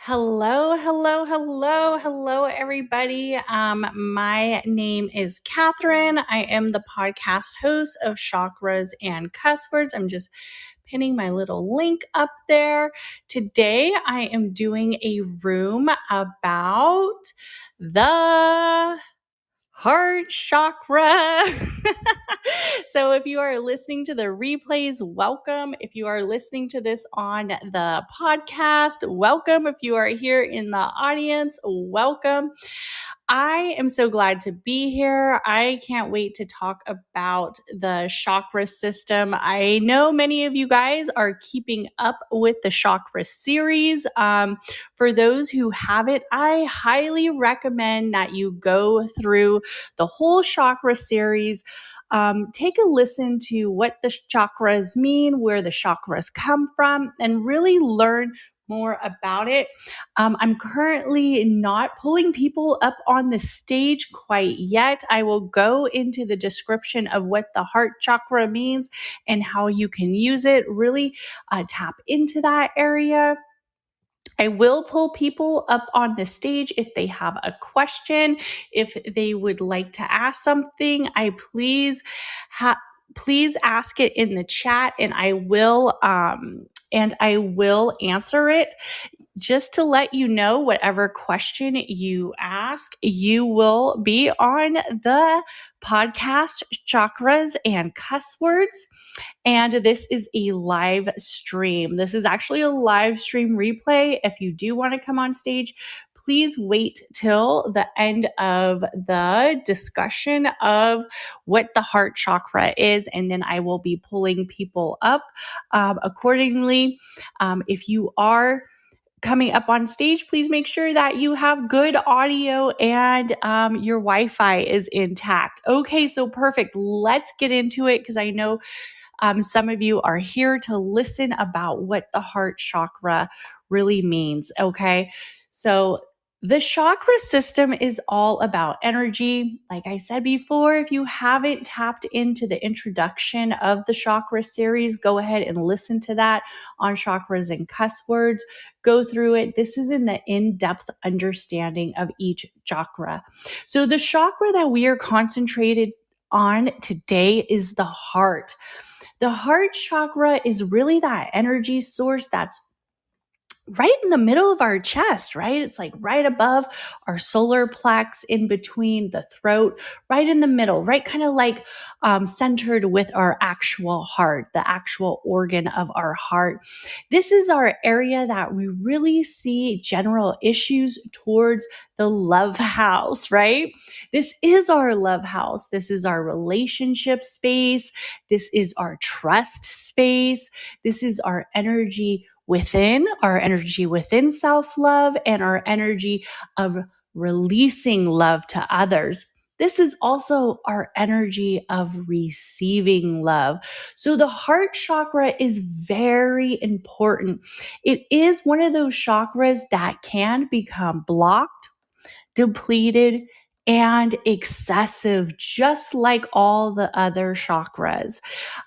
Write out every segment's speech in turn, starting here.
Hello, everybody. My name is Katherine. I am the podcast host of Chakras and Cusswords. I'm just pinning my little link up there. Today, I am doing a room about the Heart Chakra. So if you are listening to the replays, welcome. If you are listening to this on the podcast, welcome. If you are here in the audience, welcome. I am so glad to be here. I can't wait to talk about the chakra system. I know many of you guys are keeping up with the chakra series. For those who haven't, I highly recommend that you go through the whole chakra series. Take a listen to what the chakras mean, where the chakras come from, and really learn more about it. I'm currently not pulling people up on the stage quite yet. I will go into the description of what the heart chakra means and how you can use it. Really tap into that area. I will pull people up on the stage if they have a question, if they would like to ask something. Please ask it in the chat, and I will answer it. Just to let you know, whatever question you ask, you will be on the podcast Chakras and Cusswords. And this is a live stream. This is actually a live stream replay. If you do want to come on stage, please wait till the end of the discussion of what the heart chakra is, and then I will be pulling people up accordingly. If you are coming up on stage, please make sure that you have good audio and your Wi-Fi is intact. Okay, so perfect. Let's get into it because I know some of you are here to listen about what the heart chakra really means. Okay, so the chakra system is all about energy. Like I said before, if you haven't tapped into the introduction of the chakra series, go ahead and listen to that on Chakras and Cusswords. Go through it. This is in the in-depth understanding of each chakra. So the chakra that we are concentrated on today is the heart. The heart chakra is really that energy source that's right in the middle of our chest, right? It's like right above our solar plex, in between the throat, right in the middle, right? Kind of like centered with our actual heart, the actual organ of our heart. This is our area that we really see general issues towards the love house, right? This is our love house. This is our relationship space. This is our trust space. This is our energy within self-love, and our energy of releasing love to others. This is also our energy of receiving love. So the heart chakra is very important. It is one of those chakras that can become blocked, depleted, and excessive, just like all the other chakras.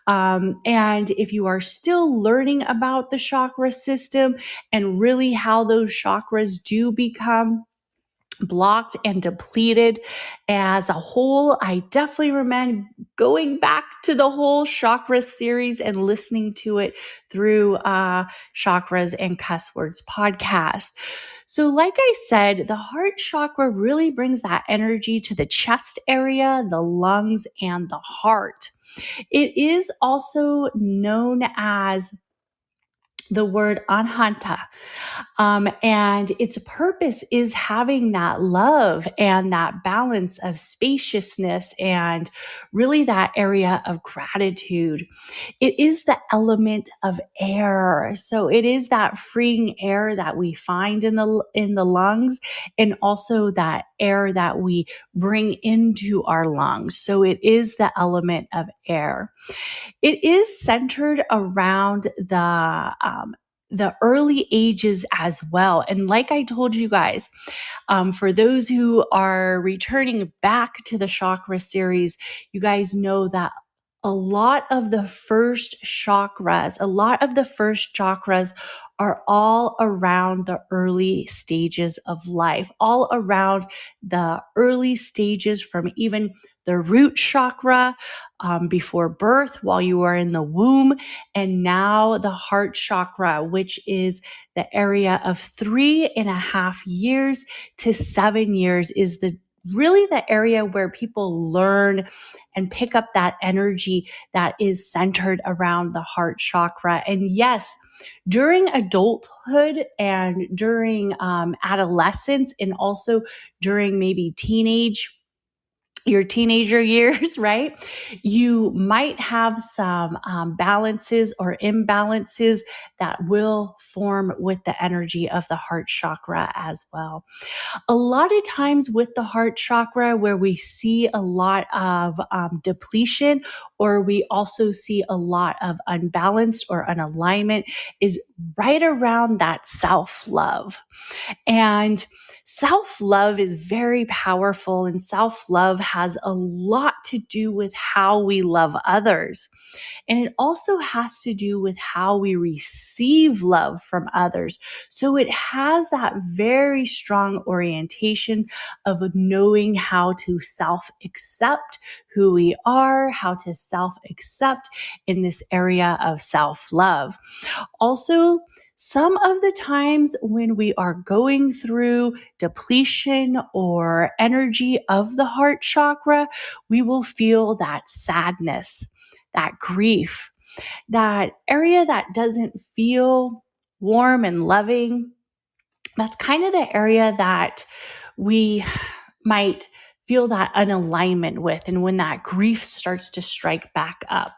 And if you are still learning about the chakra system and really how those chakras do become blocked and depleted as a whole, I definitely recommend going back to the whole chakra series and listening to it through Chakras and Cusswords podcast. So like I said, the heart chakra really brings that energy to the chest area, the lungs, and the heart. It is also known as the word anhata. And its purpose is having that love and that balance of spaciousness and really that area of gratitude. It is the element of air. So it is that freeing air that we find in the lungs, and also that air that we bring into our lungs. So it is the element of air. It is centered around the early ages as well. And like I told you guys, for those who are returning back to the chakra series, you guys know that a lot of the first chakras are all around the early stages of life, all around the early stages from even the root chakra before birth, while you are in the womb, and now the heart chakra, which is the area of 3.5 years to 7 years, is really the area where people learn and pick up that energy that is centered around the heart chakra. And yes, during adulthood and during adolescence, and also during maybe your teenager years, right? You might have some balances or imbalances that will form with the energy of the heart chakra as well. A lot of times with the heart chakra, where we see a lot of depletion, or we also see a lot of unbalance or unalignment, is right around that self-love. And self-love is very powerful, and self-love has a lot to do with how we love others. And it also has to do with how we receive love from others. So it has that very strong orientation of knowing how to self-accept who we are, how to self-accept in this area of self-love. Also, some of the times when we are going through depletion or energy of the heart chakra, we will feel that sadness, that grief, that area that doesn't feel warm and loving. That's kind of the area that we might feel that unalignment with, and when that grief starts to strike back up.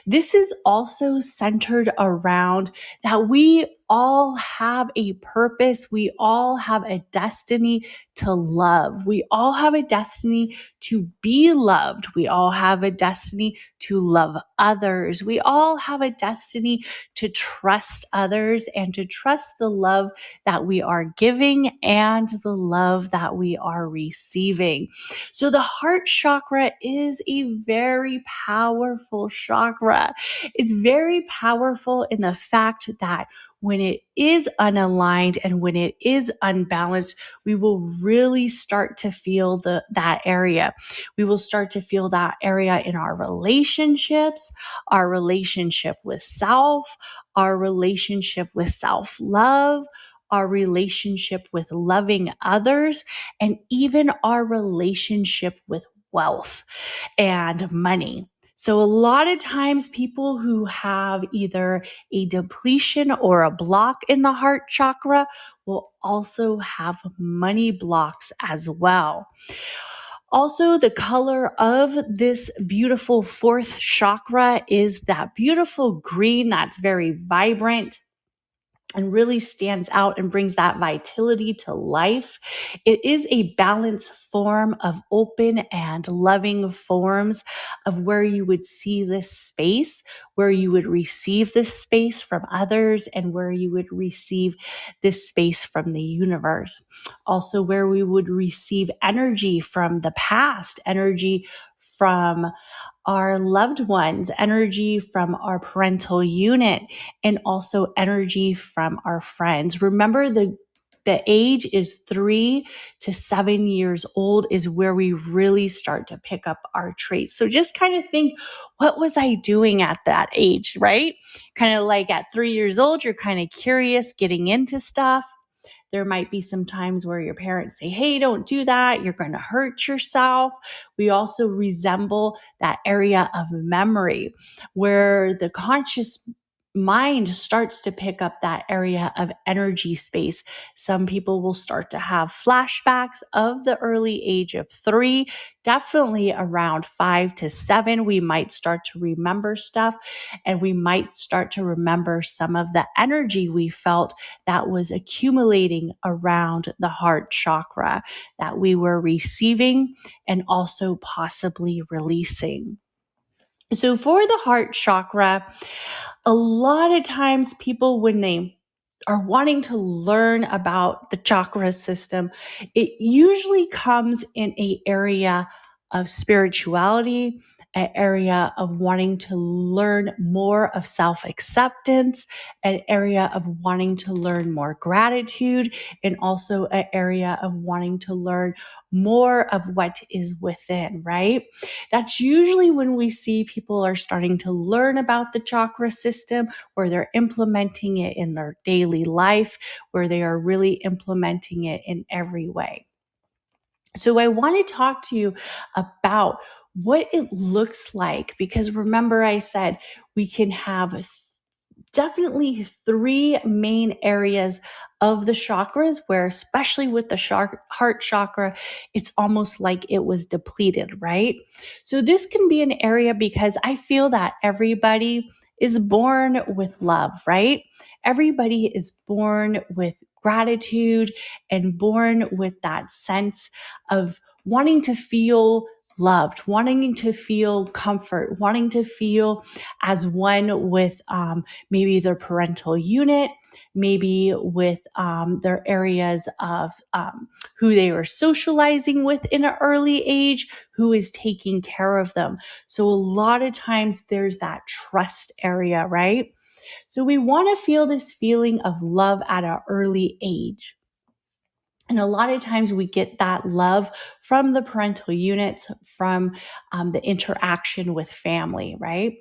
This is also centered around that we all have a purpose. We all have a destiny to love. We all have a destiny to be loved. We all have a destiny to love others. We all have a destiny to trust others and to trust the love that we are giving and the love that we are receiving. So the heart chakra is a very powerful chakra. It's very powerful in the fact that when it is unaligned and when it is unbalanced, we will really start to feel that area. We will start to feel that area in our relationships, our relationship with self, our relationship with self-love, our relationship with loving others, and even our relationship with wealth and money. So a lot of times people who have either a depletion or a block in the heart chakra will also have money blocks as well. Also, the color of this beautiful fourth chakra is that beautiful green that's very vibrant and really stands out and brings that vitality to life. It is a balanced form of open and loving forms of where you would see this space, where you would receive this space from others, and where you would receive this space from the universe. Also, where we would receive energy from the past, energy from our loved ones, energy from our parental unit, and also energy from our friends. Remember, the age is 3 to 7 years old is where we really start to pick up our traits. So just kind of think, what was I doing at that age, right? Kind of like at 3 years old, you're kind of curious, getting into stuff. There might be some times where your parents say, hey, don't do that. You're going to hurt yourself. We also resemble that area of memory where the conscious mind starts to pick up that area of energy space. Some people will start to have flashbacks of the early age of 3, definitely around 5 to 7. We might start to remember stuff, and we might start to remember some of the energy we felt that was accumulating around the heart chakra that we were receiving and also possibly releasing. So for the heart chakra, a lot of times people, when they are wanting to learn about the chakra system, it usually comes in an area of spirituality, an area of wanting to learn more of self-acceptance, an area of wanting to learn more gratitude, and also an area of wanting to learn more of what is within, right? That's usually when we see people are starting to learn about the chakra system, where they're implementing it in their daily life, where they are really implementing it in every way. So I want to talk to you about what it looks like, because remember I said we can have definitely three main areas of the chakras where, especially with the heart chakra, it's almost like it was depleted, right? So this can be an area because I feel that everybody is born with love, right? Everybody is born with gratitude and born with that sense of wanting to feel loved, wanting to feel comfort, wanting to feel as one with maybe their parental unit, maybe with their areas of who they were socializing with in an early age, who is taking care of them. So a lot of times there's that trust area, right? So we want to feel this feeling of love at an early age. And a lot of times we get that love from the parental units, from the interaction with family, right?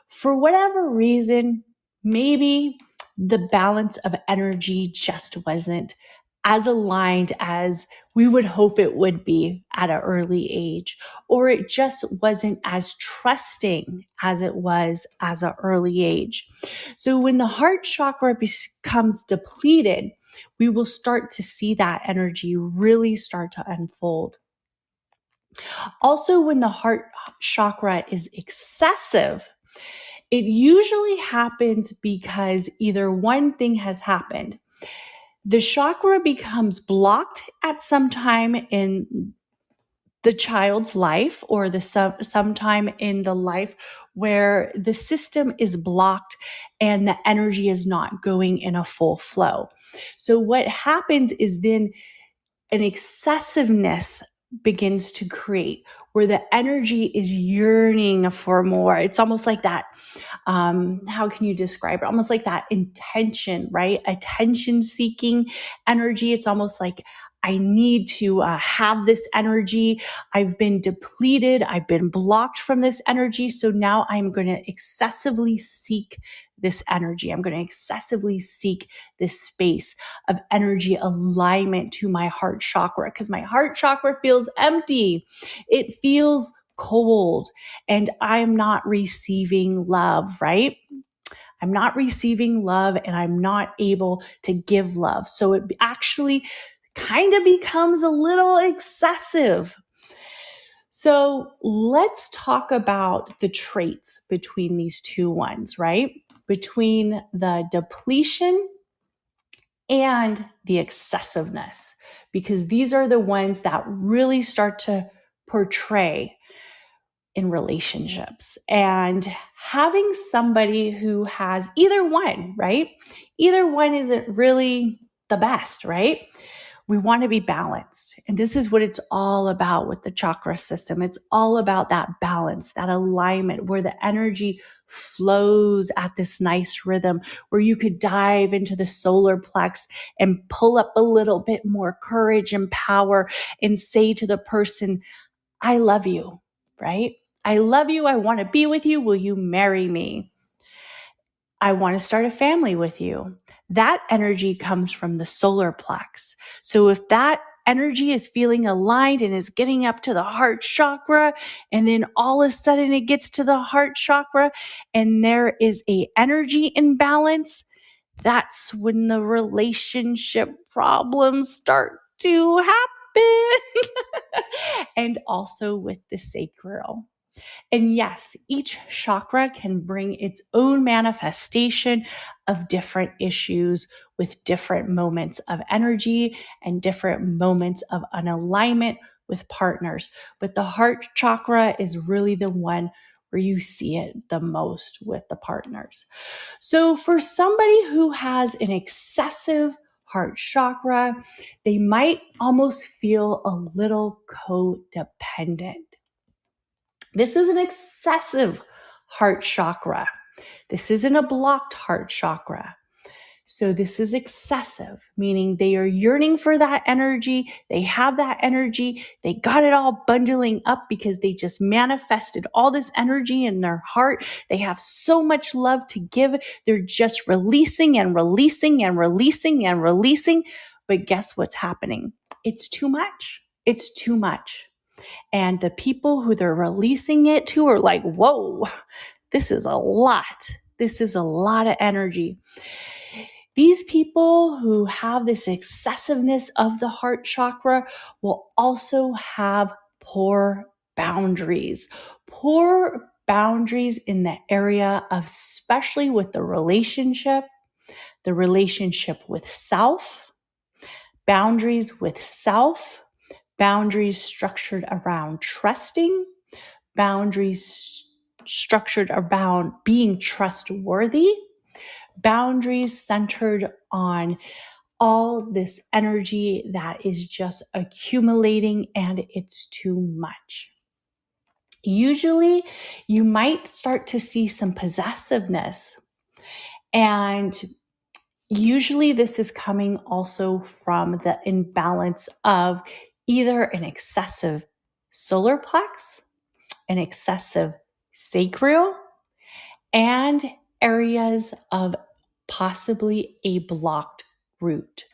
For whatever reason, maybe the balance of energy just wasn't as aligned as we would hope it would be at an early age, or it just wasn't as trusting as it was as an early age. So when the heart chakra becomes depleted, we will start to see that energy really start to unfold. Also, when the heart chakra is excessive, it usually happens because either one thing has happened. The chakra becomes blocked at some time in the child's life, or the sometime in the life where the system is blocked and the energy is not going in a full flow. So what happens is then an excessiveness begins to create, where the energy is yearning for more. It's almost like that. How can you describe it? Almost like that intention, right? Attention seeking energy. It's almost like I need to have this energy. I've been depleted. I've been blocked from this energy. So now I'm going to excessively seek this energy. I'm going to excessively seek this space of energy alignment to my heart chakra, because my heart chakra feels empty. It feels cold, and I'm not receiving love, right? I'm not receiving love, and I'm not able to give love. So it actually kind of becomes a little excessive. So let's talk about the traits between these two ones, right? Between the depletion and the excessiveness, because these are the ones that really start to portray in relationships. And having somebody who has either one, right? Either one isn't really the best, right? We want to be balanced. And this is what it's all about with the chakra system. It's all about that balance, that alignment, where the energy flows at this nice rhythm, where you could dive into the solar plex and pull up a little bit more courage and power and say to the person, I love you, right? I love you. I want to be with you. Will you marry me? I want to start a family with you. That energy comes from the solar plex. So if that energy is feeling aligned and is getting up to the heart chakra, and then all of a sudden it gets to the heart chakra and there is a energy imbalance, that's when the relationship problems start to happen. And also with the sacral. And yes, each chakra can bring its own manifestation of different issues with different moments of energy and different moments of unalignment with partners. But the heart chakra is really the one where you see it the most with the partners. So for somebody who has an excessive heart chakra, they might almost feel a little codependent. This is an excessive heart chakra. This isn't a blocked heart chakra. So this is excessive, meaning they are yearning for that energy. They have that energy. They got it all bundling up because they just manifested all this energy in their heart. They have so much love to give. They're just releasing and releasing and releasing and releasing. But guess what's happening? It's too much. It's too much. And the people who they're releasing it to are like, whoa, this is a lot. This is a lot of energy. These people who have this excessiveness of the heart chakra will also have poor boundaries. Poor boundaries in the area of, especially with the relationship with self, boundaries with self, boundaries structured around trusting, boundaries structured around being trustworthy, boundaries centered on all this energy that is just accumulating and it's too much. Usually, you might start to see some possessiveness, and usually this is coming also from the imbalance of either an excessive solar plex, an excessive sacral, and areas of possibly a blocked root.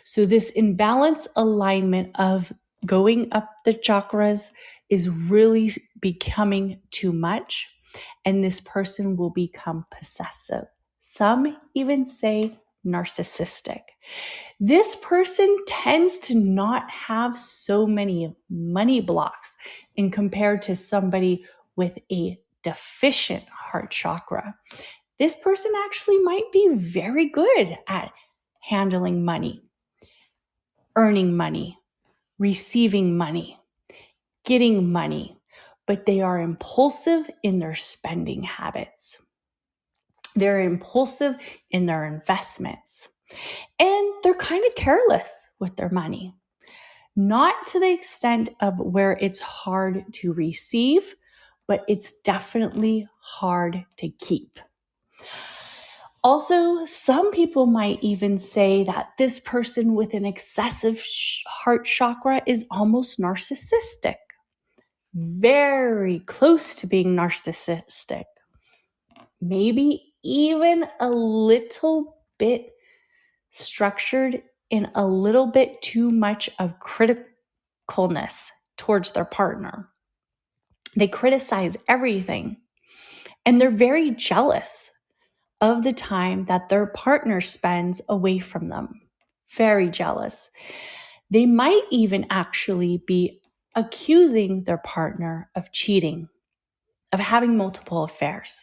So this imbalance alignment of going up the chakras is really becoming too much, and this person will become possessive. Some even say narcissistic. This person tends to not have so many money blocks in compared to somebody with a deficient heart chakra. This person actually might be very good at handling money, earning money, receiving money, getting money, but they are impulsive in their spending habits. They're impulsive in their investments, and they're kind of careless with their money. Not to the extent of where it's hard to receive, but it's definitely hard to keep. Also, some people might even say that this person with an excessive heart chakra is almost narcissistic, very close to being narcissistic, maybe even a little bit structured in a little bit too much of criticalness towards their partner. They criticize everything, and they're very jealous of the time that their partner spends away from them. Very jealous. They might even actually be accusing their partner of cheating, of having multiple affairs.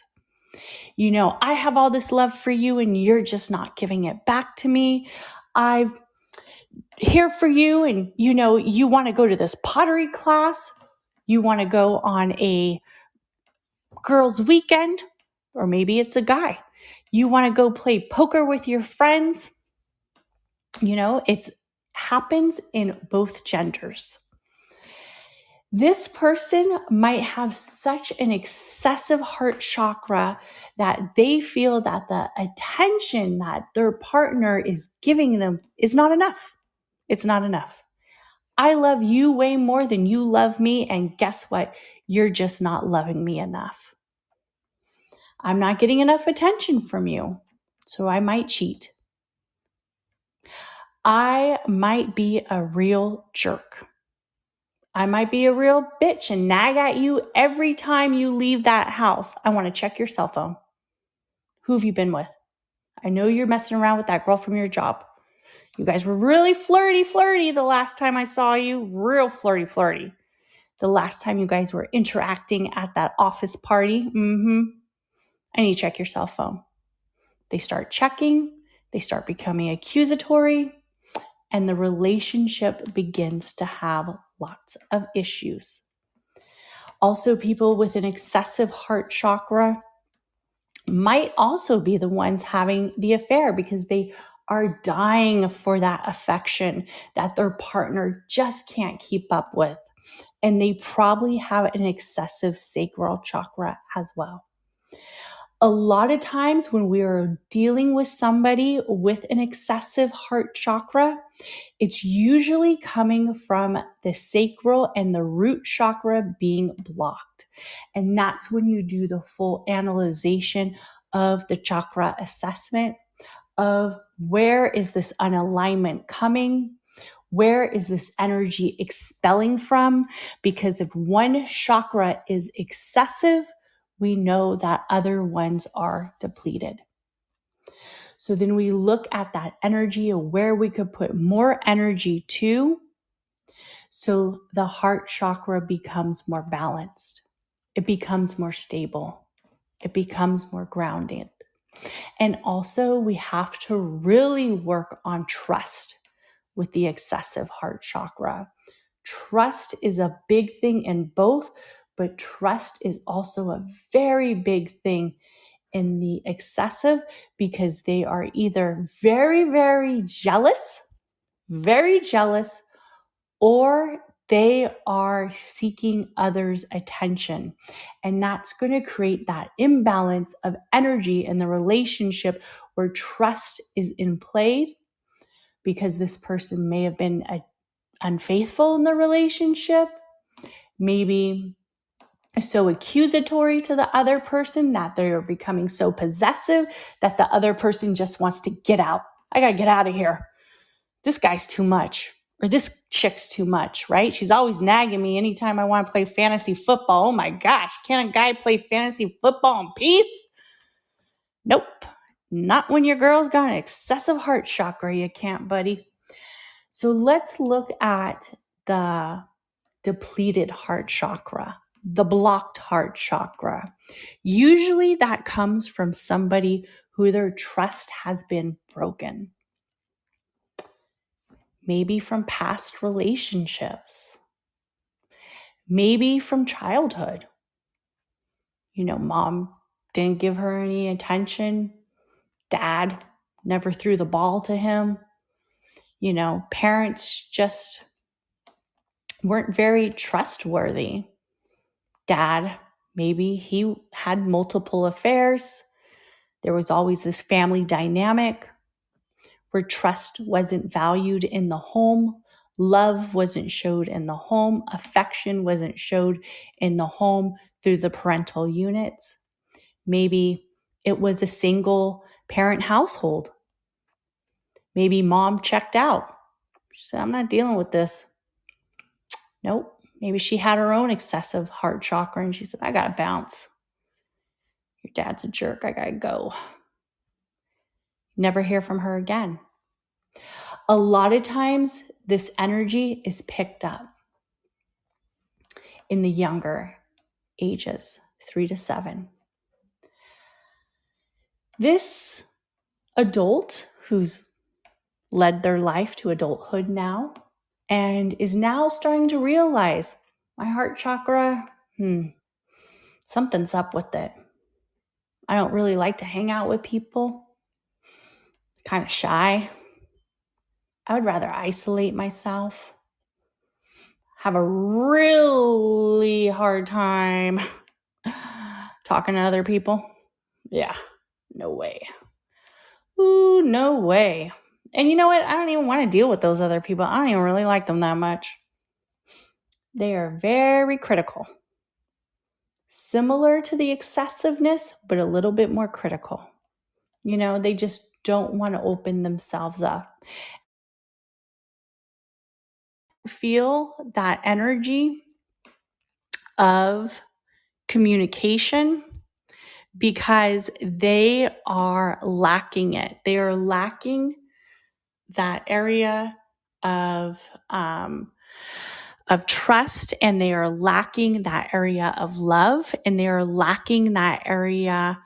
You know, I have all this love for you and you're just not giving it back to me. I'm here for you, and you know, you want to go to this pottery class. You want to go on a girls' weekend, or maybe it's a guy. You want to go play poker with your friends. You know, it happens in both genders. This person might have such an excessive heart chakra that they feel that the attention that their partner is giving them is not enough. It's not enough. I love you way more than you love me, and guess what? You're just not loving me enough. I'm not getting enough attention from you, so I might cheat. I might be a real jerk. I might be a real bitch and nag at you every time you leave that house. I want to check your cell phone. Who have you been with? I know you're messing around with that girl from your job. You guys were really flirty the last time I saw you. Real flirty. The last time you guys were interacting at that office party. I need to check your cell phone. They start checking. They start becoming accusatory. And the relationship begins to have lots of issues. Also, people with an excessive heart chakra might also be the ones having the affair because they are dying for that affection that their partner just can't keep up with. And they probably have an excessive sacral chakra as well. A lot of times when we are dealing with somebody with an excessive heart chakra, it's usually coming from the sacral and the root chakra being blocked. And that's when you do the full analyzation of the chakra assessment of where is this unalignment coming? Where is this energy expelling from? Because if one chakra is excessive, we know that other ones are depleted. So then we look at that energy of where we could put more energy to, so the heart chakra becomes more balanced. It becomes more stable. It becomes more grounded. And also we have to really work on trust with the excessive heart chakra. Trust is a big thing in both, but trust is also a very big thing in the excessive, because they are either very, very jealous, or they are seeking others' attention. And that's going to create that imbalance of energy in the relationship where trust is in play, because this person may have been unfaithful in the relationship, maybe so accusatory to the other person that they're becoming so possessive that the other person just wants to get out. I got to get out of here. This guy's too much, or this chick's too much, right? She's always nagging me anytime I want to play fantasy football. Oh my gosh, can a guy play fantasy football in peace? Nope. Not when your girl's got an excessive heart chakra. You can't, buddy. So let's look at the depleted heart chakra, the blocked heart chakra. Usually that comes from somebody who their trust has been broken. Maybe from past relationships. Maybe from childhood. Mom didn't give her any attention. Dad never threw the ball to him. Parents just weren't very trustworthy. Dad, maybe he had multiple affairs. There was always this family dynamic where trust wasn't valued in the home. Love wasn't showed in the home. Affection wasn't showed in the home through the parental units. Maybe it was a single parent household. Maybe mom checked out. She said, I'm not dealing with this. Nope. Maybe she had her own excessive heart chakra and she said, I got to bounce. Your dad's a jerk. I got to go. Never hear from her again. A lot of times, this energy is picked up in the younger ages, 3 to 7. This adult who's led their life to adulthood now and is now starting to realize my heart chakra, something's up with it. I don't really like to hang out with people. Kind of shy. I would rather isolate myself. Have a really hard time talking to other people. Yeah, no way. Ooh, no way. And you know what? I don't even want to deal with those other people. I don't even really like them that much. They are very critical. Similar to the excessiveness, but a little bit more critical. They just don't want to open themselves up. Feel that energy of communication because they are lacking it. They are lacking that area of trust, and they are lacking that area of love, and they are lacking that area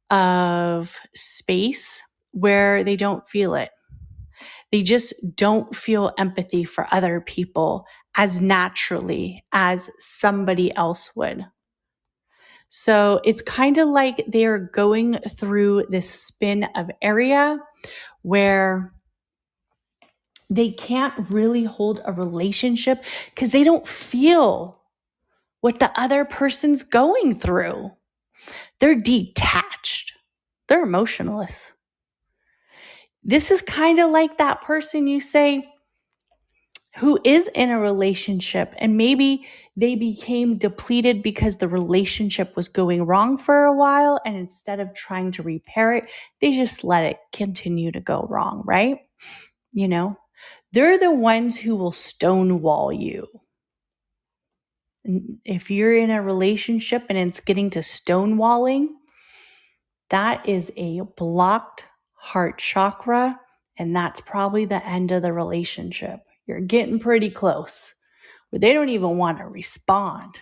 of space where they don't feel it. They just don't feel empathy for other people as naturally as somebody else would. So it's kind of like they're going through this spin of area where they can't really hold a relationship because they don't feel what the other person's going through. They're detached. They're emotionless. This is kind of like that person you say who is in a relationship and maybe they became depleted because the relationship was going wrong for a while, and instead of trying to repair it, they just let it continue to go wrong, right? You know, they're the ones who will stonewall you. And if you're in a relationship and it's getting to stonewalling, that is a blocked heart chakra, and that's probably the end of the relationship. You're getting pretty close, but they don't even want to respond.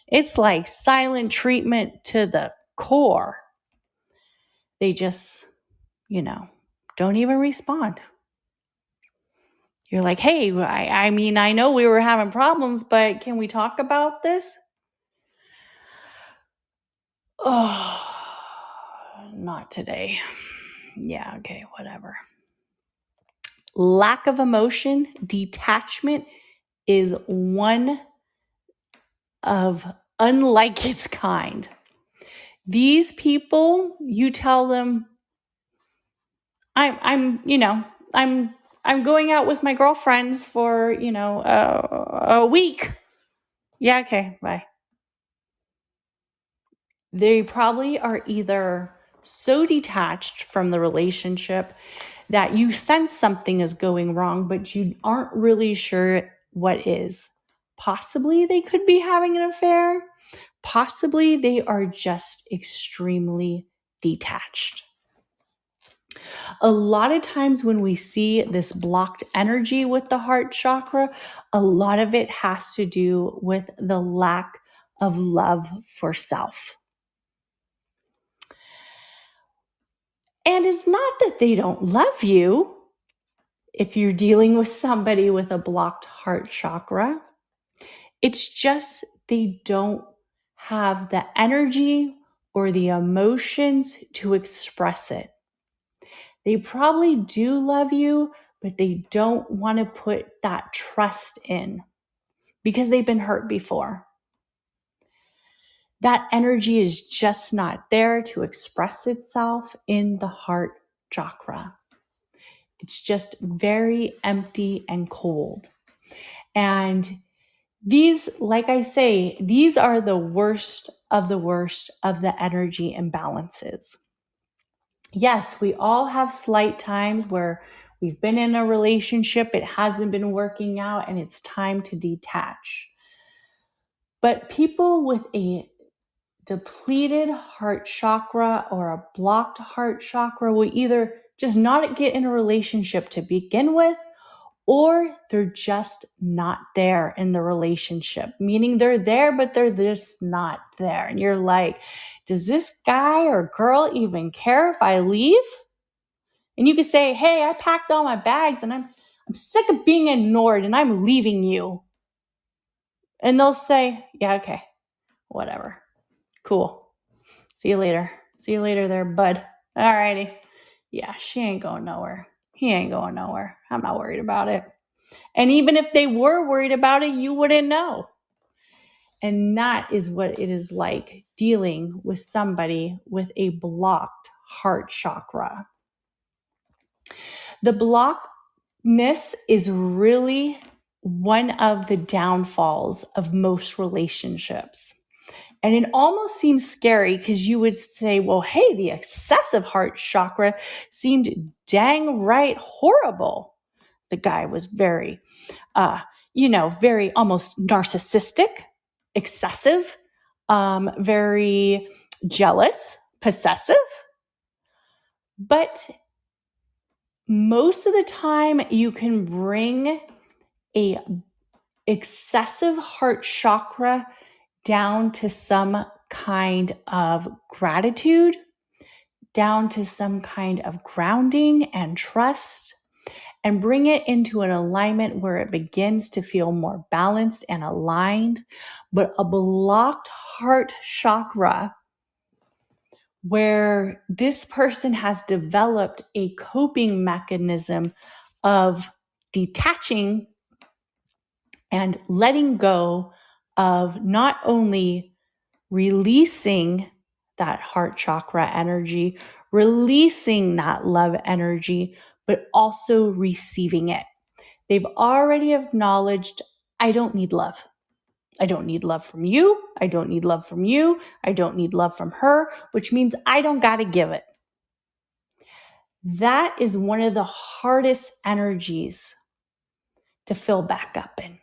It's like silent treatment to the core. They just, don't even respond. You're like, hey, I mean, I know we were having problems, but can we talk about this? Oh, not today. Yeah, okay, whatever. Lack of emotion, detachment is one of unlike its kind. These people, you tell them, I'm going out with my girlfriends for, a week. Yeah, okay, bye. They probably are either so detached from the relationship that you sense something is going wrong, but you aren't really sure what is. Possibly they could be having an affair. Possibly they are just extremely detached. A lot of times when we see this blocked energy with the heart chakra, a lot of it has to do with the lack of love for self. And it's not that they don't love you. If you're dealing with somebody with a blocked heart chakra, it's just they don't have the energy or the emotions to express it. They probably do love you, but they don't want to put that trust in because they've been hurt before. That energy is just not there to express itself in the heart chakra. It's just very empty and cold. And these, like I say, these are the worst of the energy imbalances. Yes, we all have slight times where we've been in a relationship, it hasn't been working out, and it's time to detach. But people with a depleted heart chakra or a blocked heart chakra will either just not get in a relationship to begin with, or they're just not there in the relationship, meaning they're there, but they're just not there. And you're like, does this guy or girl even care if I leave? And you could say, hey, I packed all my bags and I'm sick of being ignored and I'm leaving you. And they'll say, yeah, okay, whatever. Cool. See you later. See you later there, bud. All righty. Yeah, she ain't going nowhere. He ain't going nowhere. I'm not worried about it. And even if they were worried about it, you wouldn't know. And that is what it is like dealing with somebody with a blocked heart chakra. The blockness is really one of the downfalls of most relationships. And it almost seems scary because you would say, well, hey, the excessive heart chakra seemed dang right horrible. The guy was very, very almost narcissistic, excessive, very jealous, possessive. But most of the time you can bring a excessive heart chakra down to some kind of gratitude, down to some kind of grounding and trust, and bring it into an alignment where it begins to feel more balanced and aligned. But a blocked heart chakra, where this person has developed a coping mechanism of detaching and letting go of not only releasing that heart chakra energy, releasing that love energy, but also receiving it. They've already acknowledged, I don't need love. I don't need love from you. I don't need love from you. I don't need love from her, which means I don't got to give it. That is one of the hardest energies to fill back up in,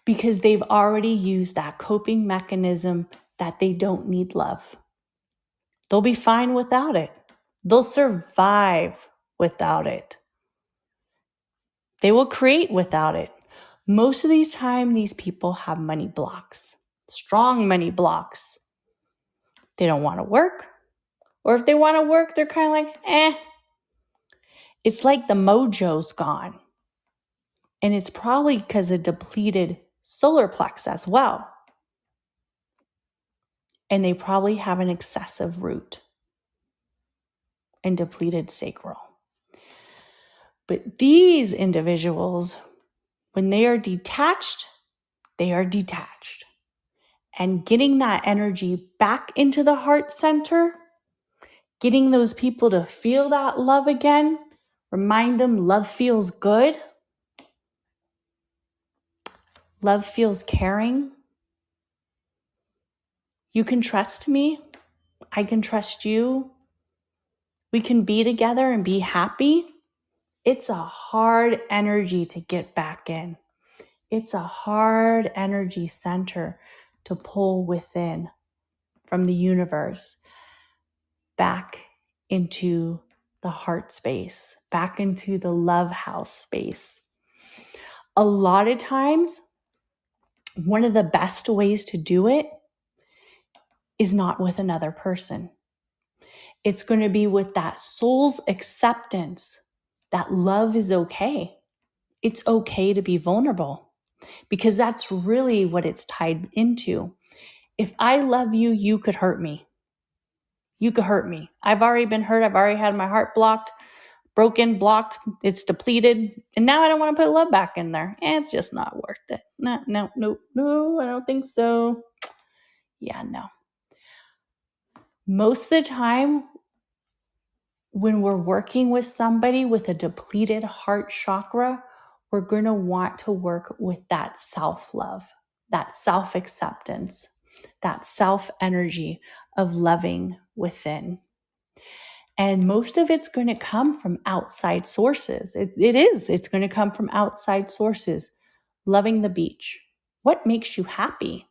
because they've already used that coping mechanism that they don't need love. They'll be fine without it. They'll survive without it. They will create without it. Most of these time, these people have money blocks, strong money blocks. They don't want to work. Or if they want to work, they're kind of like, It's like the mojo's gone. And it's probably because of depleted solar plex as well. And they probably have an excessive root and depleted sacral. But these individuals, when they are detached, they are detached. And getting that energy back into the heart center, getting those people to feel that love again, remind them love feels good. Love feels caring. You can trust me. I can trust you. We can be together and be happy. It's a hard energy to get back in. It's a hard energy center to pull within from the universe back into the heart space, back into the love house space. A lot of times, one of the best ways to do it is not with another person. It's going to be with that soul's acceptance that love is okay. It's okay to be vulnerable, because that's really what it's tied into. If I love you, you could hurt me. You could hurt me. I've already been hurt. I've already had my heart blocked, broken, blocked. It's depleted. And now I don't want to put love back in there. It's just not worth it. No, I don't think so. Yeah, no. Most of the time, when we're working with somebody with a depleted heart chakra, we're going to want to work with that self-love, that self-acceptance, that self-energy of loving within. And most of it's going to come from outside sources. It's going to come from outside sources. Loving the beach. What makes you happy?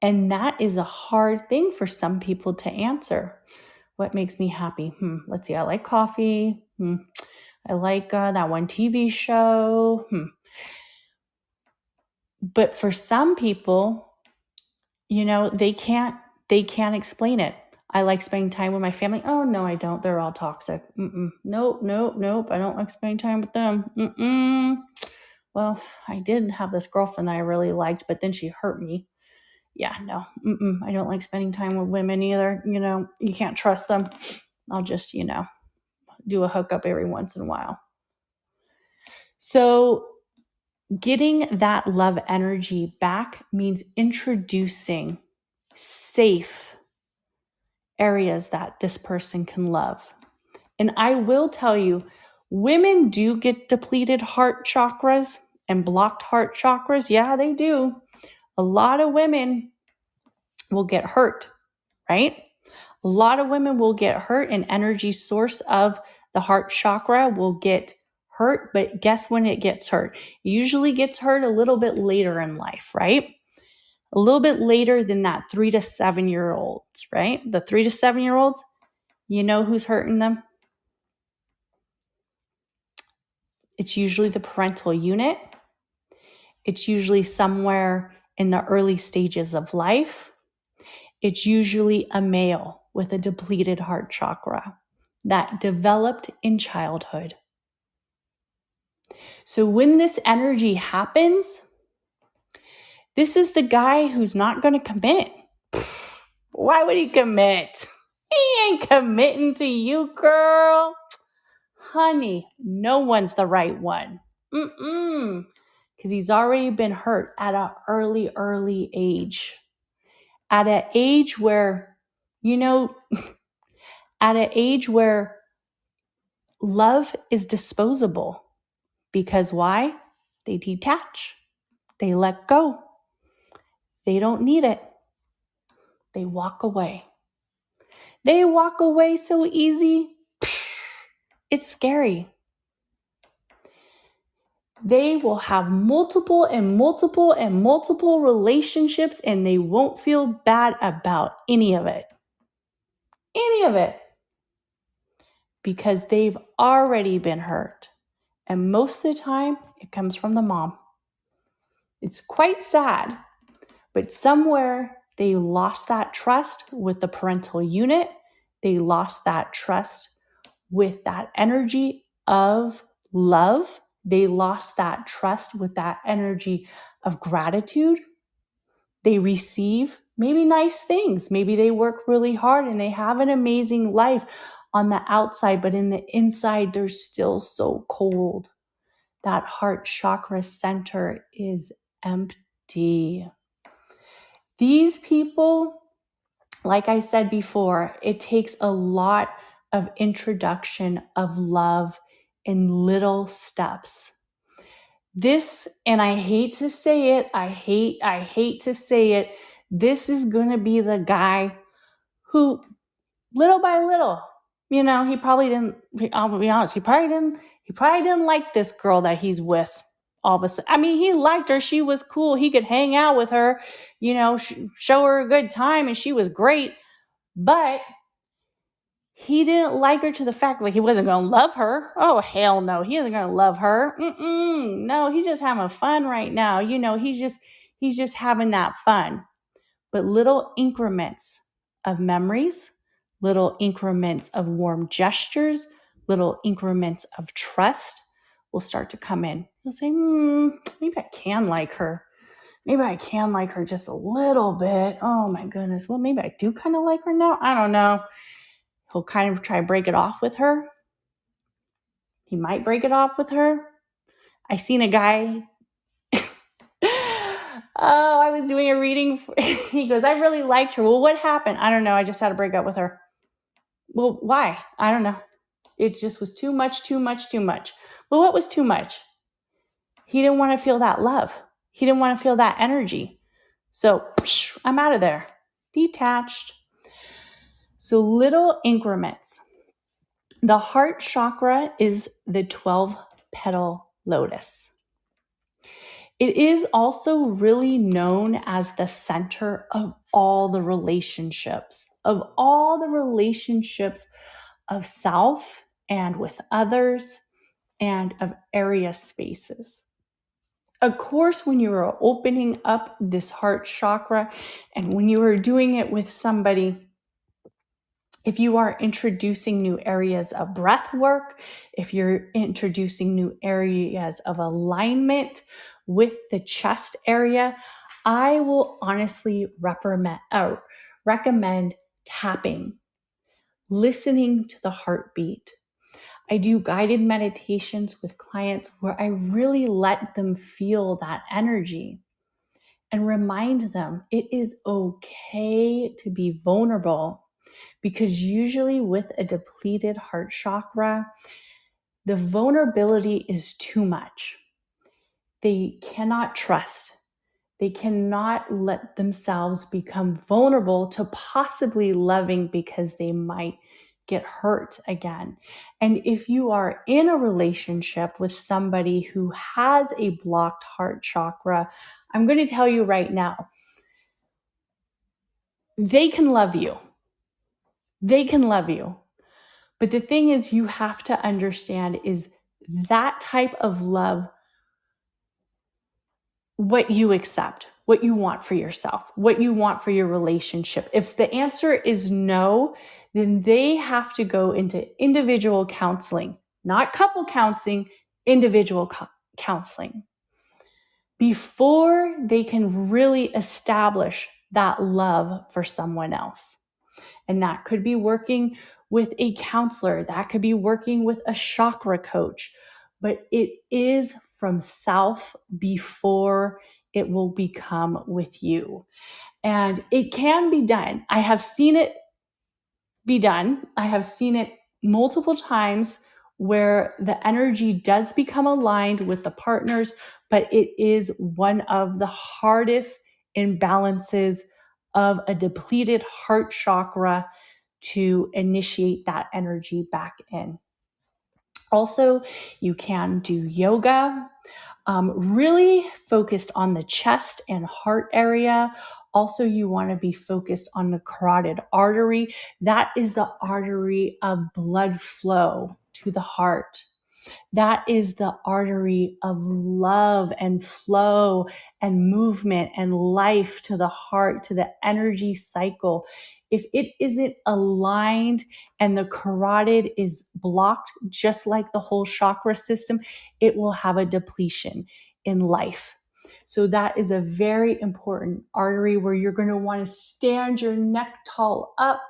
And that is a hard thing for some people to answer. What makes me happy? Let's see. I like coffee. I like that one TV show. But for some people, they can't explain it. I like spending time with my family. Oh, no, I don't. They're all toxic. Nope. I don't like spending time with them. Well, I did have this girlfriend that I really liked, but then she hurt me. Yeah, no. I don't like spending time with women either. You can't trust them. I'll just, do a hookup every once in a while. So getting that love energy back means introducing safe areas that this person can love. And I will tell you, women do get depleted heart chakras and blocked heart chakras. Yeah, they do. A lot of women will get hurt, right? A lot of women will get hurt. An energy source of the heart chakra will get hurt, but guess when it gets hurt? It usually gets hurt a little bit later in life, right? A little bit later than that 3 to 7 year olds, right? The 3 to 7 year olds, you know who's hurting them? It's usually the parental unit. It's usually somewhere in the early stages of life. It's usually a male with a depleted heart chakra that developed in childhood. So when this energy happens, this is the guy who's not going to commit. Why would he commit? He ain't committing to you, girl. honey, no one's the right one. Because he's already been hurt at an early age. At an age where, at an age where love is disposable. Because why? They detach. They let go. They don't need it. They walk away. They walk away so easy. It's scary. They will have multiple relationships and they won't feel bad about any of it. Any of it. Because they've already been hurt. And most of the time, it comes from the mom. It's quite sad, but somewhere they lost that trust with the parental unit. They lost that trust with that energy of love. They lost that trust with that energy of gratitude. They receive maybe nice things. Maybe they work really hard and they have an amazing life on the outside, but in the inside, they're still so cold. That heart chakra center is empty. These people, like I said before, it takes a lot of introduction of love in little steps. This, and I hate to say it, I hate to say it, this is going to be the guy who, little by little, he probably didn't, I'll be honest, he probably didn't like this girl that he's with all of a sudden. I mean, he liked her. She was cool. He could hang out with her, show her a good time, and she was great. But he didn't like her to the fact like he wasn't going to love her. Oh, hell no. He isn't going to love her. No, he's just having fun right now. He's just having that fun. But little increments of memories, little increments of warm gestures, little increments of trust will start to come in. He'll say, maybe I can like her. Maybe I can like her just a little bit. Oh my goodness. Well, maybe I do kind of like her now. I don't know. He'll kind of try to break it off with her. He might break it off with her. I seen a guy. I was doing a reading. He goes, I really liked her. Well, what happened? I don't know. I just had to break up with her. Well, why? I don't know. It just was too much. Well, what was too much? He didn't want to feel that love. He didn't want to feel that energy. So I'm out of there. Detached. So little increments. The heart chakra is the 12-petal lotus. It is also really known as the center of all the relationships, of self and with others and of area spaces. Of course, when you are opening up this heart chakra and when you are doing it with somebody, if you are introducing new areas of breath work, if you're introducing new areas of alignment with the chest area, I will honestly recommend tapping, listening to the heartbeat. I do guided meditations with clients where I really let them feel that energy and remind them it is okay to be vulnerable. Because usually with a depleted heart chakra, the vulnerability is too much. They cannot trust. They cannot let themselves become vulnerable to possibly loving because they might get hurt again. And if you are in a relationship with somebody who has a blocked heart chakra, I'm going to tell you right now, they can love you. They can love you. But the thing is, you have to understand is that type of love, what you accept, what you want for yourself, what you want for your relationship. If the answer is no, then they have to go into individual counseling, not couple counseling, individual counseling, before they can really establish that love for someone else. And that could be working with a counselor. That could be working with a chakra coach. But it is from self before it will become with you. And it can be done. I have seen it be done. I have seen it multiple times where the energy does become aligned with the partners, but it is one of the hardest imbalances of a depleted heart chakra to initiate that energy back in. Also, you can do yoga, really focused on the chest and heart area. Also, you want to be focused on the carotid artery. That is the artery of blood flow to the heart. That is the artery of love and flow and movement and life to the heart, to the energy cycle. If it isn't aligned and the carotid is blocked, just like the whole chakra system, it will have a depletion in life. So that is a very important artery where you're going to want to stand your neck tall up.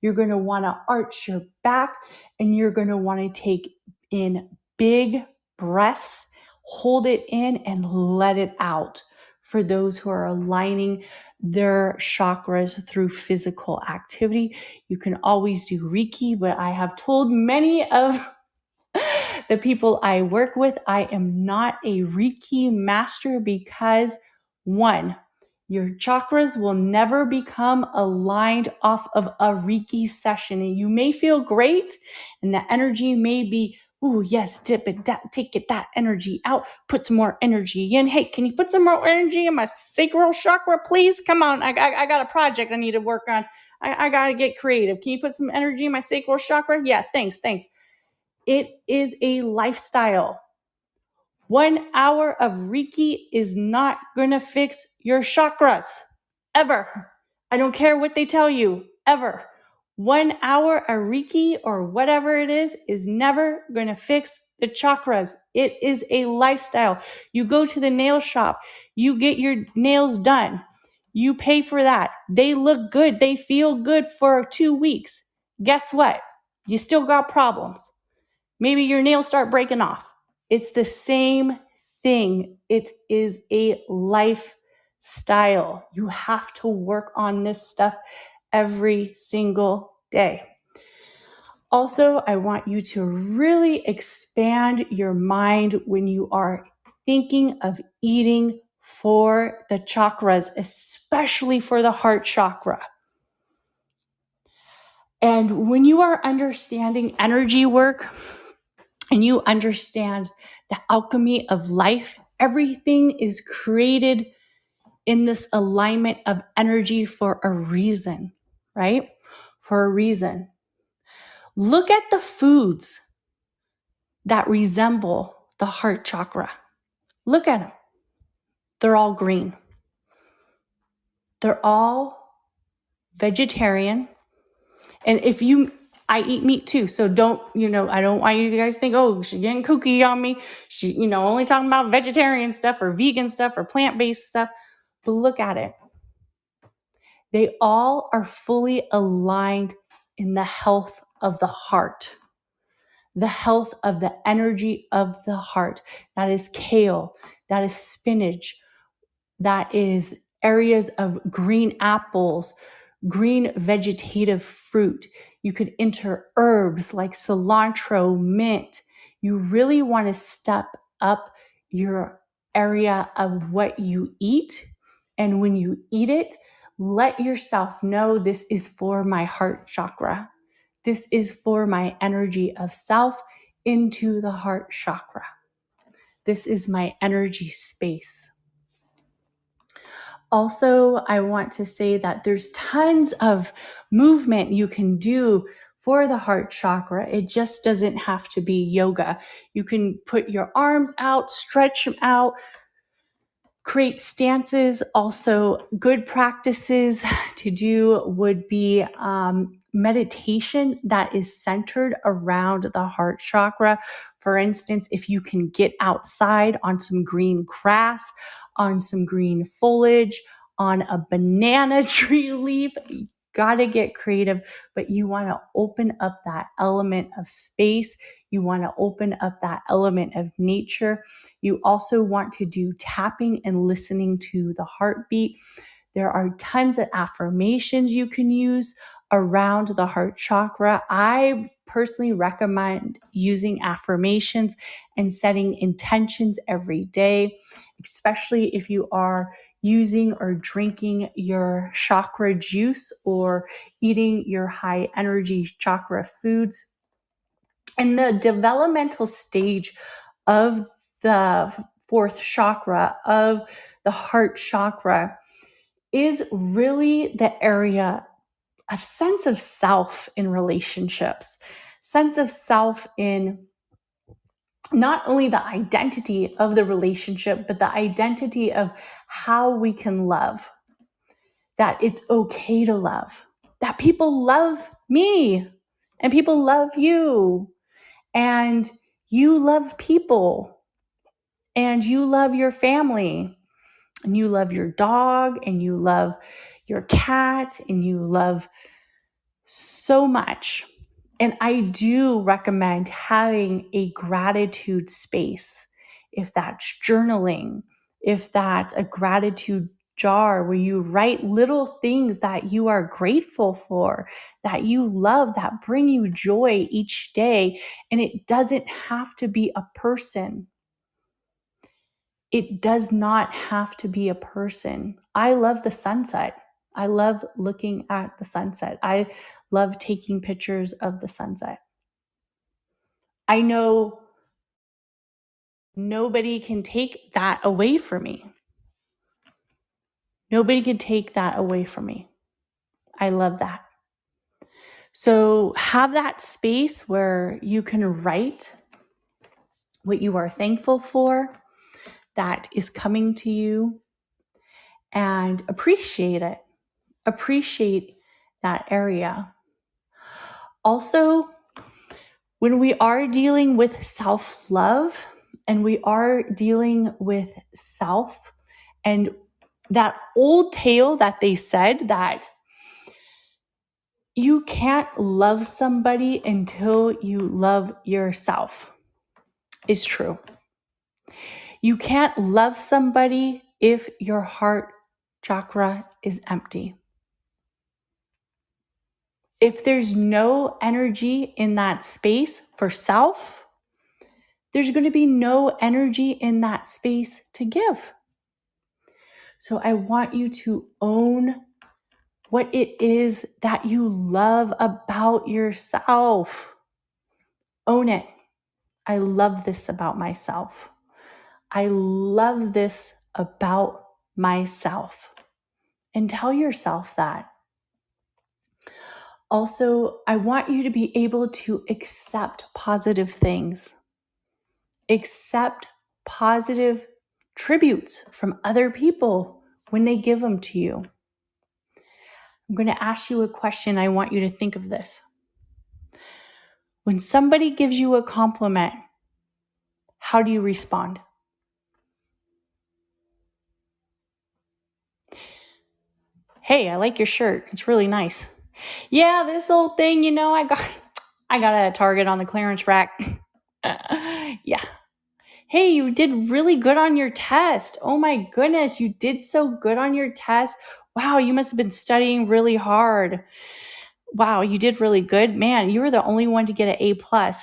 You're going to want to arch your back, and you're going to want to take in big breaths, hold it in and let it out for those who are aligning their chakras through physical activity. You can always do Reiki, but I have told many of the people I work with, I am not a Reiki master because, one, your chakras will never become aligned off of a Reiki session. And you may feel great and the energy may be, ooh, yes, dip it, take it, that energy out, put some more energy in. Hey, can you put some more energy in my sacral chakra, please? Come on, I got a project I need to work on. I got to get creative. Can you put some energy in my sacral chakra? Yeah, thanks. It is a lifestyle. 1 hour of Reiki is not going to fix your chakras, ever. I don't care what they tell you, ever. 1 hour of Reiki or whatever it is never going to fix the chakras. It is a lifestyle. You go to the nail shop, you get your nails done, you pay for that. They look good, they feel good for 2 weeks. Guess what? You still got problems. Maybe your nails start breaking off. It's the same thing. It is a lifestyle. You have to work on this stuff every single day. Also, I want you to really expand your mind when you are thinking of eating for the chakras, especially for the heart chakra. And when you are understanding energy work, and you understand the alchemy of life, everything is created in this alignment of energy for a reason, right? For a reason. Look at the foods that resemble the heart chakra. Look at them. They're all green. They're all vegetarian. And I eat meat too, so I don't want you guys to think, oh, she's getting kooky on me. She, only talking about vegetarian stuff or vegan stuff or plant-based stuff. But look at it. They all are fully aligned in the health of the heart, the health of the energy of the heart. That is kale, that is spinach, that is areas of green apples, green vegetative fruit. You could enter herbs like cilantro, mint. You really want to step up your area of what you eat. And when you eat it, let yourself know this is for my heart chakra. This is for my energy of self into the heart chakra. This is my energy space. Also, I want to say that there's tons of movement you can do for the heart chakra. It just doesn't have to be yoga. You can put your arms out, stretch them out, create stances. Also, good practices to do would be meditation that is centered around the heart chakra. For instance, if you can get outside on some green grass, on some green foliage, on a banana tree leaf, got to get creative, but you want to open up that element of space. You want to open up that element of nature. You also want to do tapping and listening to the heartbeat. There are tons of affirmations you can use around the heart chakra. I personally recommend using affirmations and setting intentions every day, especially if you are using or drinking your chakra juice or eating your high energy chakra foods. And the developmental stage of the fourth chakra, of the heart chakra, is really the area of sense of self in relationships, sense of self in not only the identity of the relationship, but the identity of how we can love, that it's okay to love, that people love me and people love you, and you love people, and you love your family, and you love your dog, and you love your cat, and you love so much. And I do recommend having a gratitude space, if that's journaling, if that's a gratitude jar where you write little things that you are grateful for, that you love, that bring you joy each day. And it doesn't have to be a person. It does not have to be a person. I love the sunset. I love looking at the sunset. I love taking pictures of the sunset. I know nobody can take that away from me. Nobody can take that away from me. I love that. So have that space where you can write what you are thankful for that is coming to you, and appreciate it. Appreciate that area. Also, when we are dealing with self-love and we are dealing with self, and that old tale that they said that you can't love somebody until you love yourself is true. You can't love somebody if your heart chakra is empty. If there's no energy in that space for self, there's going to be no energy in that space to give. So I want you to own what it is that you love about yourself. Own it. I love this about myself. I love this about myself. And tell yourself that. Also, I want you to be able to accept positive things. Accept positive tributes from other people when they give them to you. I'm going to ask you a question. I want you to think of this. When somebody gives you a compliment, how do you respond? Hey, I like your shirt. It's really nice. Yeah, this old thing, I got it at Target on the clearance rack. Yeah. Hey, you did really good on your test. Oh my goodness, you did so good on your test. Wow, you must have been studying really hard. Wow, you did really good. Man, you were the only one to get an A+.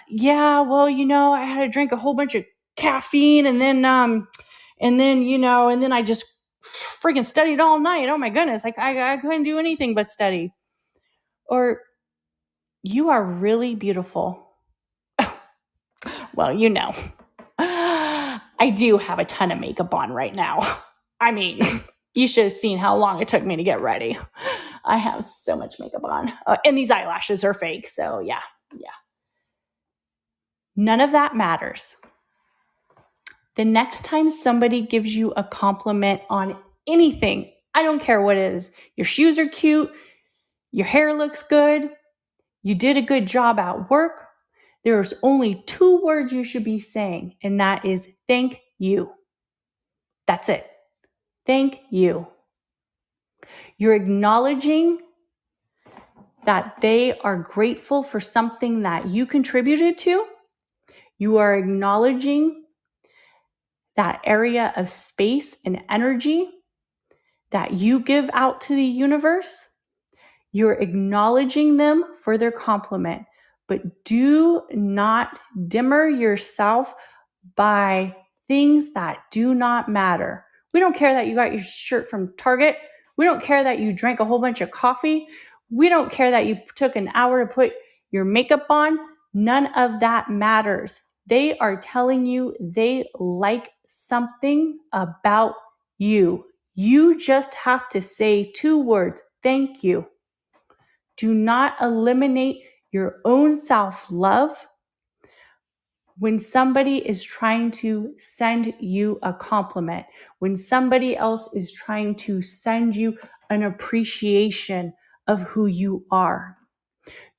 Yeah, well, I had to drink a whole bunch of caffeine and then I just freaking studied all night. Oh my goodness, I couldn't do anything but study. Or, you are really beautiful. Well, I do have a ton of makeup on right now. I mean, you should have seen how long it took me to get ready. I have so much makeup on. And these eyelashes are fake, so yeah. None of that matters. The next time somebody gives you a compliment on anything, I don't care what it is. Your shoes are cute. Your hair looks good. You did a good job at work. There's only 2 words you should be saying, and that is thank you. That's it. Thank you. You're acknowledging that they are grateful for something that you contributed to. You are acknowledging that area of space and energy that you give out to the universe. You're acknowledging them for their compliment, but do not dimmer yourself by things that do not matter. We don't care that you got your shirt from Target. We don't care that you drank a whole bunch of coffee. We don't care that you took an hour to put your makeup on. None of that matters. They are telling you they like something about you. You just have to say 2 words, thank you. Do not eliminate your own self-love when somebody is trying to send you a compliment, when somebody else is trying to send you an appreciation of who you are.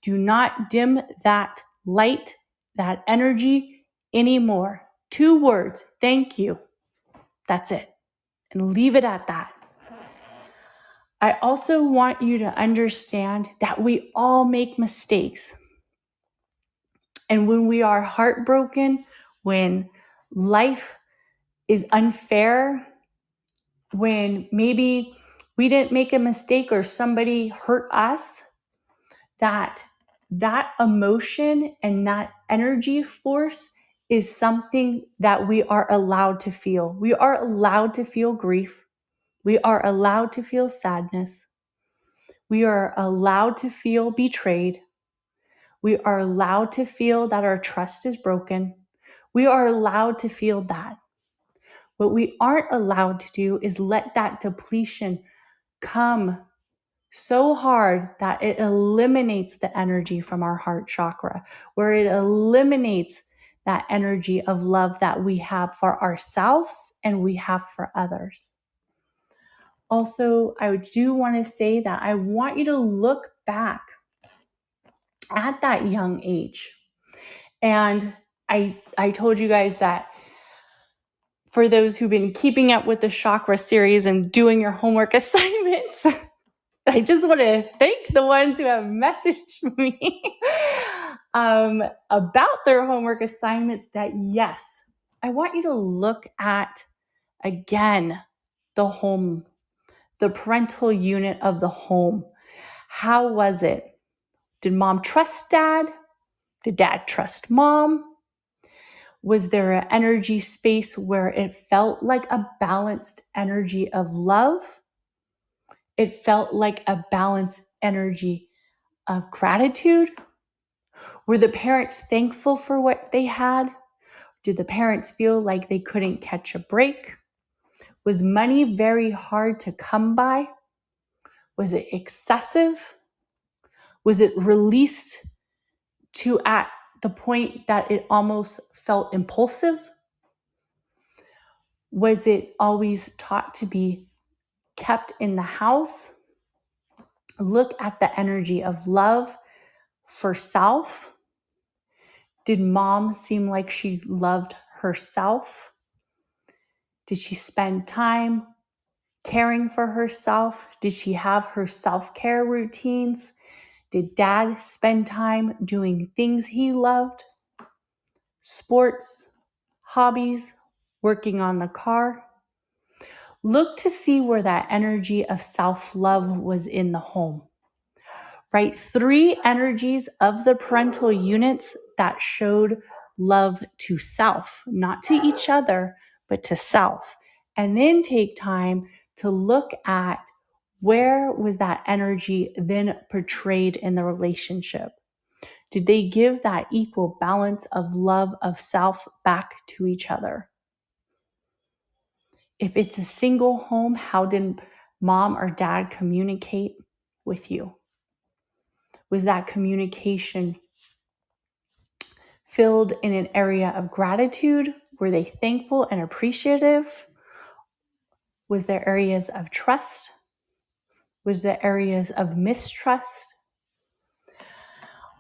Do not dim that light, that energy anymore. 2 words, thank you. That's it. And leave it at that. I also want you to understand that we all make mistakes. And when we are heartbroken, when life is unfair, when maybe we didn't make a mistake or somebody hurt us, that emotion and that energy force is something that we are allowed to feel. We are allowed to feel grief. We are allowed to feel sadness. We are allowed to feel betrayed. We are allowed to feel that our trust is broken. We are allowed to feel that. What we aren't allowed to do is let that depletion come so hard that it eliminates the energy from our heart chakra, where it eliminates that energy of love that we have for ourselves and we have for others. Also, I do want to say that I want you to look back at that young age. And I told you guys that for those who've been keeping up with the chakra series and doing your homework assignments, I just want to thank the ones who have messaged me about their homework assignments that yes, I want you to look at, again, the home, the parental unit of the home. How was it? Did mom trust dad? Did dad trust mom? Was there an energy space where it felt like a balanced energy of love? It felt like a balanced energy of gratitude? Were the parents thankful for what they had? Did the parents feel like they couldn't catch a break? Was money very hard to come by? Was it excessive? Was it released to at the point that it almost felt impulsive? Was it always taught to be kept in the house? Look at the energy of love for self. Did mom seem like she loved herself? Did she spend time caring for herself? Did she have her self-care routines? Did dad spend time doing things he loved? Sports, hobbies, working on the car? Look to see where that energy of self-love was in the home. Right? 3 energies of the parental units that showed love to self, not to each other, but to self. And then take time to look at where was that energy then portrayed in the relationship. Did they give that equal balance of love of self back to each other? If it's a single home, how did mom or dad communicate with you? Was that communication filled in an area of gratitude? Were they thankful and appreciative? Was there areas of trust? Was there areas of mistrust?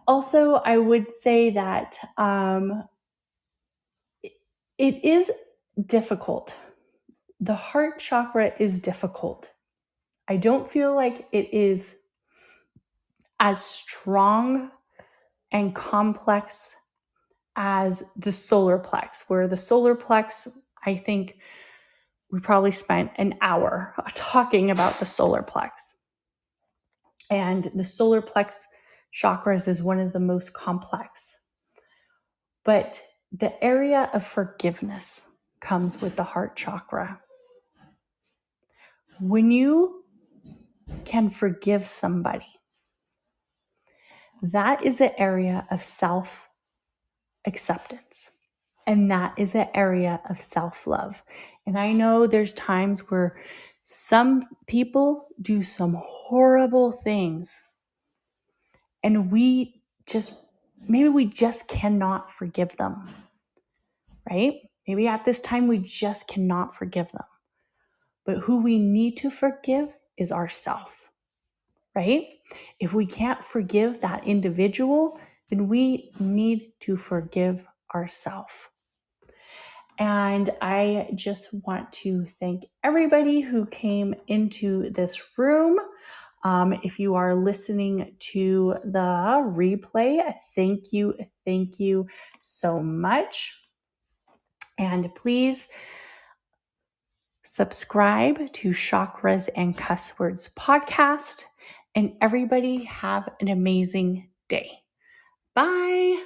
Also, I would say that it is difficult. The heart chakra is difficult. I don't feel like it is as strong and complex as the solar plex, where the solar plex, I think we probably spent an hour talking about the solar plex. And the solar plex chakras is one of the most complex. But the area of forgiveness comes with the heart chakra. When you can forgive somebody, that is an area of self-acceptance. And that is an area of self-love. And I know there's times where some people do some horrible things and maybe we just cannot forgive them, right? Maybe at this time we just cannot forgive them. But who we need to forgive is ourselves, right? If we can't forgive that individual, then we need to forgive ourselves. And I just want to thank everybody who came into this room. If you are listening to the replay, thank you so much. And please subscribe to Chakras and Cusswords podcast. And everybody have an amazing day. Bye.